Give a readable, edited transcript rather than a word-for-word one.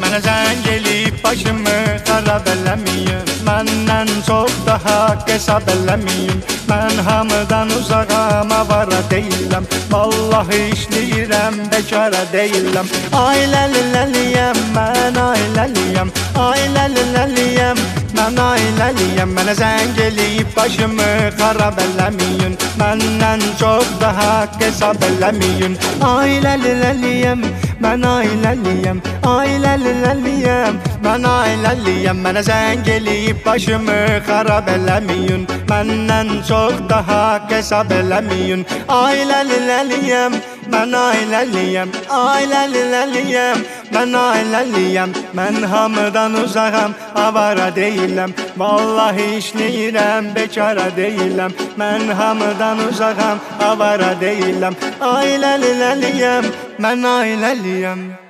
Mənə zəng eləyib başımı xarab eləməyin, məndən çox daha hesab eləməyin. Mən hamıdan uzağam, avara deyiləm, vallahi işləyirəm, bekara deyiləm. Ailəliyəm, mən ailəliyəm, ailəliyəm, mən ailəliyəm. Mənə zəng eləyib başımı xarab eləməyin, məndən çox daha hesab eləməyin. Ailəliyəm, mən ailəliyəm, ailəliyəm, mən ailəliyəm. Mənə zəng eləyib başımı xarab eləməyin, məndən çox daha hesab eləməyin. Ailəliyəm, mən ailəliyəm, ailəliyəm, mən ailəliyəm. Mən hamıdan uzağam, avara deyiləm, vallahi işləyirəm, bekara deyiləm. Mən hamıdan uzağam, avara deyiləm. Ailəliyəm, mən ailəliyəm.